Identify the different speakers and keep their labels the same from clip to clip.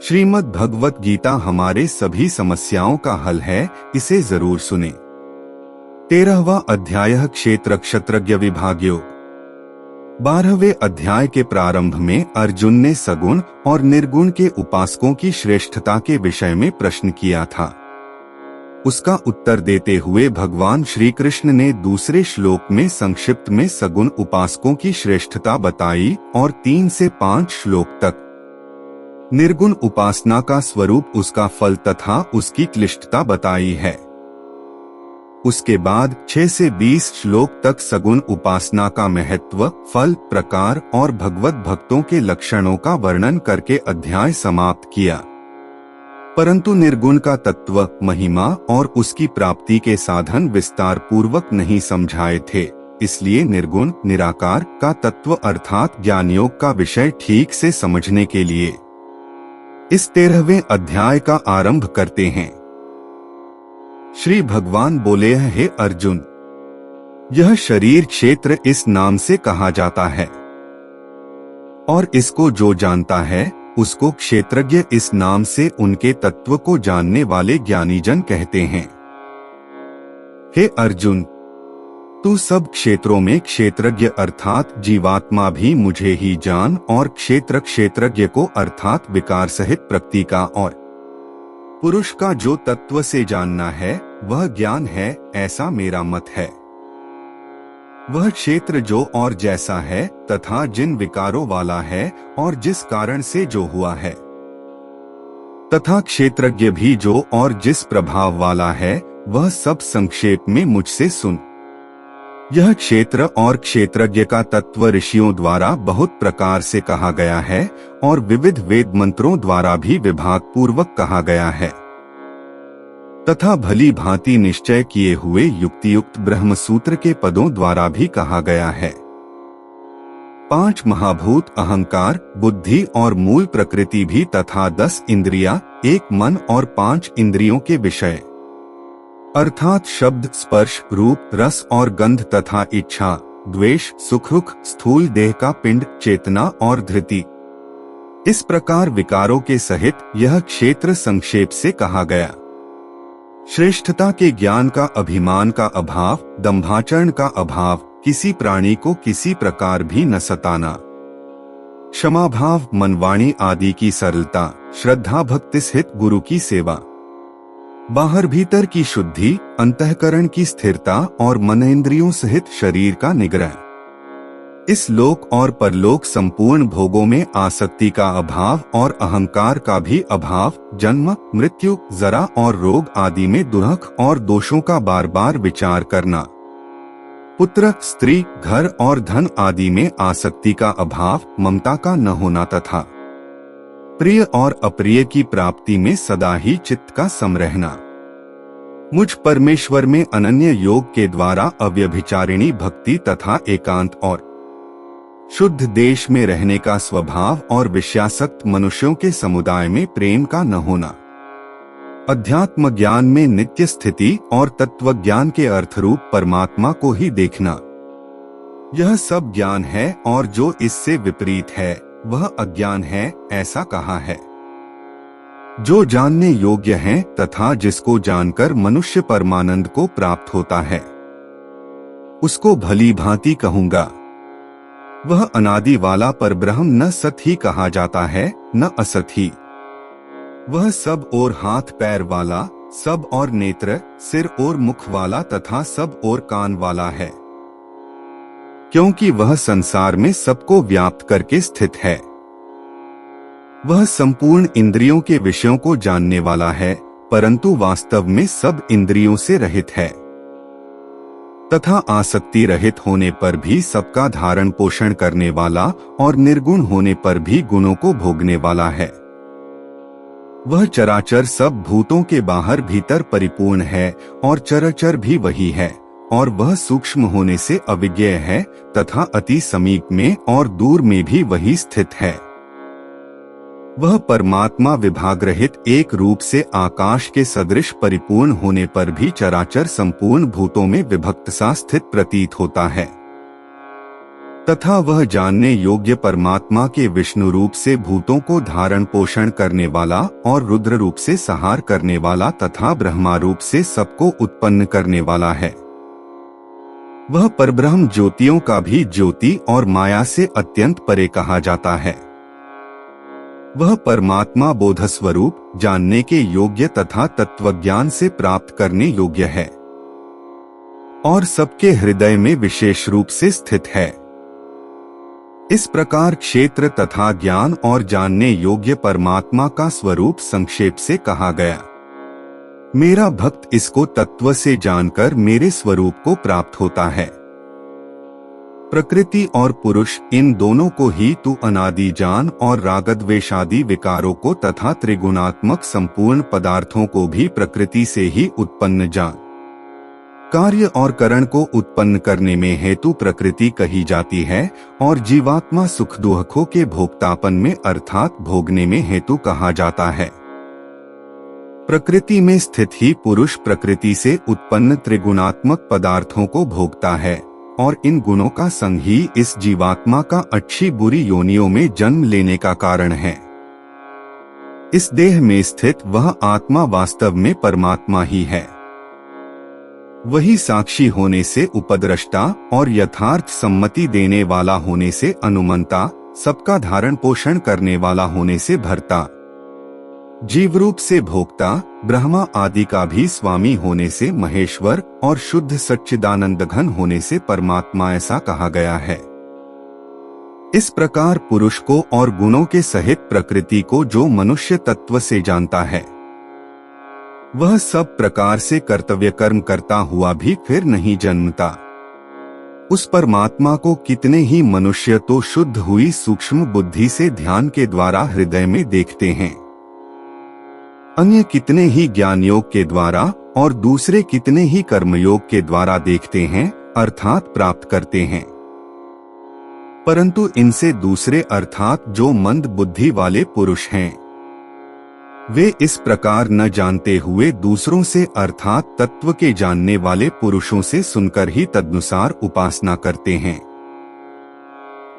Speaker 1: श्रीमद् भगवत गीता हमारे सभी समस्याओं का हल है, इसे जरूर सुने। 13वां अध्याय क्षेत्र क्षत्रज्ञ विभागयोग। 12वें अध्याय के प्रारंभ में अर्जुन ने सगुण और निर्गुण के उपासकों की श्रेष्ठता के विषय में प्रश्न किया था। उसका उत्तर देते हुए भगवान श्री कृष्ण ने दूसरे श्लोक में संक्षिप्त में सगुण उपासकों की श्रेष्ठता बताई और 3 से 5 श्लोक तक निर्गुण उपासना का स्वरूप, उसका फल तथा उसकी क्लिष्टता बताई है। उसके बाद 6 से 20 श्लोक तक सगुण उपासना का महत्व, फल, प्रकार और भगवत भक्तों के लक्षणों का वर्णन करके अध्याय समाप्त किया। परंतु निर्गुण का तत्व, महिमा और उसकी प्राप्ति के साधन विस्तार पूर्वक नहीं समझाए थे। इसलिए निर्गुण निराकार का तत्व अर्थात ज्ञान योग का विषय ठीक से समझने के लिए इस 13वें अध्याय का आरंभ करते हैं। श्री भगवान बोले, हे अर्जुन, यह शरीर क्षेत्र इस नाम से कहा जाता है और इसको जो जानता है उसको क्षेत्रज्ञ इस नाम से उनके तत्व को जानने वाले ज्ञानीजन कहते हैं। हे अर्जुन, तू सब क्षेत्रों में क्षेत्रज्ञ अर्थात जीवात्मा भी मुझे ही जान और क्षेत्रज्ञ को अर्थात विकार सहित प्रकृति का और पुरुष का जो तत्व से जानना है वह ज्ञान है, ऐसा मेरा मत है। वह क्षेत्र जो और जैसा है तथा जिन विकारों वाला है और जिस कारण से जो हुआ है, तथा क्षेत्रज्ञ भी जो और जिस प्रभाव वाला है, वह सब संक्षेप में मुझसे सुन। यह क्षेत्र और क्षेत्रज्ञ का तत्व ऋषियों द्वारा बहुत प्रकार से कहा गया है और विविध वेद मंत्रों द्वारा भी विभाग पूर्वक कहा गया है तथा भली भांति निश्चय किए हुए युक्तियुक्त ब्रह्मसूत्र के पदों द्वारा भी कहा गया है। 5 महाभूत अहंकार, बुद्धि और मूल प्रकृति भी तथा 10 इंद्रियां, 1 मन और 5 इंद्रियों के विषय अर्थात शब्द, स्पर्श, रूप, रस और गंध तथा इच्छा, द्वेष, सुख दुख, स्थूल देह का पिंड, चेतना और धृति, इस प्रकार विकारों के सहित यह क्षेत्र संक्षेप से कहा गया। श्रेष्ठता के ज्ञान का, अभिमान का अभाव, दंभाचरण का अभाव, किसी प्राणी को किसी प्रकार भी न सताना, क्षमा भाव, मनवाणी आदि की सरलता, श्रद्धा भक्ति सहित गुरु की सेवा, बाहर भीतर की शुद्धि, अंतःकरण की स्थिरता और मनेंद्रियों सहित शरीर का निग्रह, इस लोक और परलोक संपूर्ण भोगों में आसक्ति का अभाव और अहंकार का भी अभाव, जन्म, मृत्यु, जरा और रोग आदि में दुख और दोषों का बार बार विचार करना, पुत्र, स्त्री, घर और धन आदि में आसक्ति का अभाव, ममता का न होना तथा प्रिय और अप्रिय की प्राप्ति में सदा ही चित्त का सम रहना, मुझ परमेश्वर में अनन्य योग के द्वारा अव्यभिचारिणी भक्ति तथा एकांत और शुद्ध देश में रहने का स्वभाव और विषयासक्त मनुष्यों के समुदाय में प्रेम का न होना, अध्यात्म ज्ञान में नित्य स्थिति और तत्व ज्ञान के अर्थरूप परमात्मा को ही देखना, यह सब ज्ञान है और जो इससे विपरीत है वह अज्ञान है, ऐसा कहा है। जो जानने योग्य है तथा जिसको जानकर मनुष्य परमानंद को प्राप्त होता है उसको भली भांति कहूंगा। वह अनादि वाला परब्रह्म न सत ही कहा जाता है न असत ही। वह सब और हाथ पैर वाला, सब और नेत्र, सिर और मुख वाला तथा सब और कान वाला है, क्योंकि वह संसार में सबको व्याप्त करके स्थित है। वह संपूर्ण इंद्रियों के विषयों को जानने वाला है, परंतु वास्तव में सब इंद्रियों से रहित है तथा आसक्ति रहित होने पर भी सबका धारण पोषण करने वाला और निर्गुण होने पर भी गुणों को भोगने वाला है। वह चराचर सब भूतों के बाहर भीतर परिपूर्ण है और चराचर भी वही है और वह सूक्ष्म होने से अविज्ञेय है तथा अति समीप में और दूर में भी वही स्थित है। वह परमात्मा विभाग रहित एक रूप से आकाश के सदृश परिपूर्ण होने पर भी चराचर संपूर्ण भूतों में विभक्त सा स्थित प्रतीत होता है। तथा वह जानने योग्य परमात्मा के विष्णु रूप से भूतों को धारण पोषण करने वाला और रुद्र रूप से संहार करने वाला तथा ब्रह्मा रूप से सबको उत्पन्न करने वाला है। वह परब्रह्म ज्योतियों का भी ज्योति और माया से अत्यंत परे कहा जाता है। वह परमात्मा बोध स्वरूप, जानने के योग्य तथा तत्वज्ञान से प्राप्त करने योग्य है और सबके हृदय में विशेष रूप से स्थित है। इस प्रकार क्षेत्र तथा ज्ञान और जानने योग्य परमात्मा का स्वरूप संक्षेप से कहा गया। मेरा भक्त इसको तत्व से जानकर मेरे स्वरूप को प्राप्त होता है। प्रकृति और पुरुष, इन दोनों को ही तू अनादि जान और रागद्वेषादि विकारों को तथा त्रिगुणात्मक संपूर्ण पदार्थों को भी प्रकृति से ही उत्पन्न जान। कार्य और करण को उत्पन्न करने में हेतु प्रकृति कही जाती है और जीवात्मा सुख दुखों के भोक्तापन में अर्थात भोगने में हेतु कहा जाता है। प्रकृति में स्थित ही पुरुष प्रकृति से उत्पन्न त्रिगुणात्मक पदार्थों को भोगता है और इन गुणों का संग ही इस जीवात्मा का अच्छी बुरी योनियों में जन्म लेने का कारण है। इस देह में स्थित वह आत्मा वास्तव में परमात्मा ही है। वही साक्षी होने से उपद्रष्टा और यथार्थ सम्मति देने वाला होने से अनुमंता, सबका धारण पोषण करने वाला होने से भर्ता, जीव रूप से भोक्ता, ब्रह्मा आदि का भी स्वामी होने से महेश्वर और शुद्ध सच्चिदानंद घन होने से परमात्मा ऐसा कहा गया है। इस प्रकार पुरुष को और गुणों के सहित प्रकृति को जो मनुष्य तत्व से जानता है, वह सब प्रकार से कर्तव्य कर्म करता हुआ भी फिर नहीं जन्मता। उस परमात्मा को कितने ही मनुष्य तो शुद्ध हुई सूक्ष्म बुद्धि से ध्यान के द्वारा हृदय में देखते हैं, अन्य कितने ही ज्ञान योग के द्वारा और दूसरे कितने ही कर्मयोग के द्वारा देखते हैं अर्थात प्राप्त करते हैं। परंतु इनसे दूसरे अर्थात जो मंद बुद्धि वाले पुरुष हैं, वे इस प्रकार न जानते हुए दूसरों से अर्थात तत्व के जानने वाले पुरुषों से सुनकर ही तदनुसार उपासना करते हैं।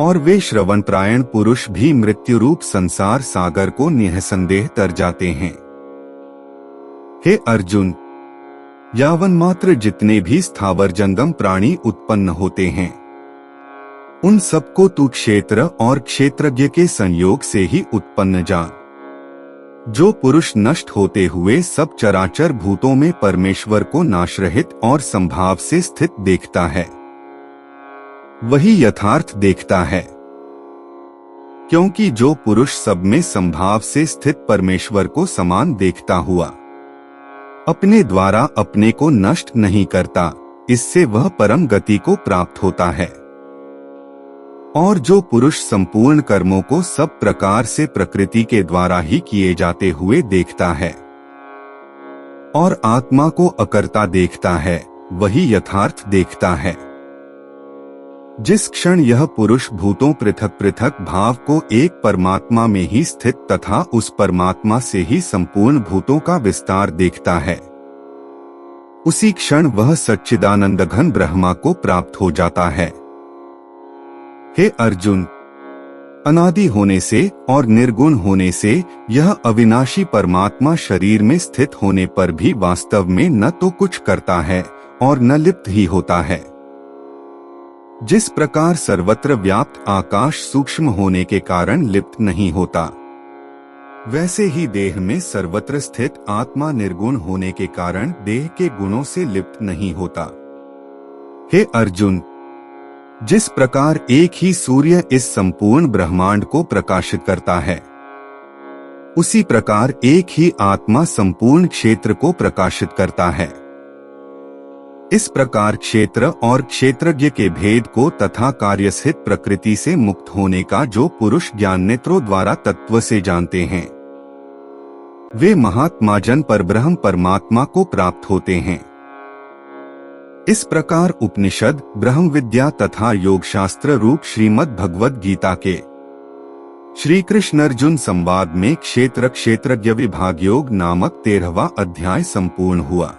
Speaker 1: और वे श्रवण प्रायण पुरुष भी मृत्यु रूप संसार सागर को निःसंदेह तर जाते हैं। हे अर्जुन, यावन मात्र जितने भी स्थावर जंगम प्राणी उत्पन्न होते हैं, उन सबको तू क्षेत्र और क्षेत्रज्ञ के संयोग से ही उत्पन्न जान। जो पुरुष नष्ट होते हुए सब चराचर भूतों में परमेश्वर को नाशरहित और संभाव से स्थित देखता है, वही यथार्थ देखता है। क्योंकि जो पुरुष सब में संभाव से स्थित परमेश्वर को समान देखता हुआ अपने द्वारा अपने को नष्ट नहीं करता, इससे वह परम गति को प्राप्त होता है। और जो पुरुष संपूर्ण कर्मों को सब प्रकार से प्रकृति के द्वारा ही किए जाते हुए देखता है और आत्मा को अकर्ता देखता है, वही यथार्थ देखता है। जिस क्षण यह पुरुष भूतों पृथक पृथक भाव को एक परमात्मा में ही स्थित तथा उस परमात्मा से ही संपूर्ण भूतों का विस्तार देखता है, उसी क्षण वह सच्चिदानंद घन ब्रह्मा को प्राप्त हो जाता है। हे अर्जुन, अनादि होने से और निर्गुण होने से यह अविनाशी परमात्मा शरीर में स्थित होने पर भी वास्तव में न तो कुछ करता है और न लिप्त ही होता है। जिस प्रकार सर्वत्र व्याप्त आकाश सूक्ष्म होने के कारण लिप्त नहीं होता, वैसे ही देह में सर्वत्र स्थित आत्मा निर्गुण होने के कारण देह के गुणों से लिप्त नहीं होता। हे अर्जुन, जिस प्रकार एक ही सूर्य इस संपूर्ण ब्रह्मांड को प्रकाशित करता है, उसी प्रकार एक ही आत्मा संपूर्ण क्षेत्र को प्रकाशित करता है। इस प्रकार क्षेत्र और क्षेत्रज्ञ के भेद को तथा कार्यस्थित प्रकृति से मुक्त होने का जो पुरुष ज्ञान नेत्रों द्वारा तत्व से जानते हैं, वे महात्माजन परब्रह्म परमात्मा को प्राप्त होते हैं। इस प्रकार उपनिषद, ब्रह्म विद्या तथा योग शास्त्र रूप श्रीमद् भगवद गीता के श्री कृष्ण अर्जुन संवाद में क्षेत्र क्षेत्रज्ञ विभाग योग नामक 13वां अध्याय संपूर्ण हुआ।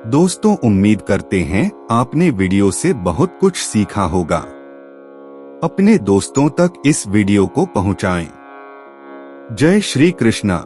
Speaker 1: दोस्तों, उम्मीद करते हैं आपने वीडियो से बहुत कुछ सीखा होगा। अपने दोस्तों तक इस वीडियो को पहुंचाएं। जय श्री कृष्णा।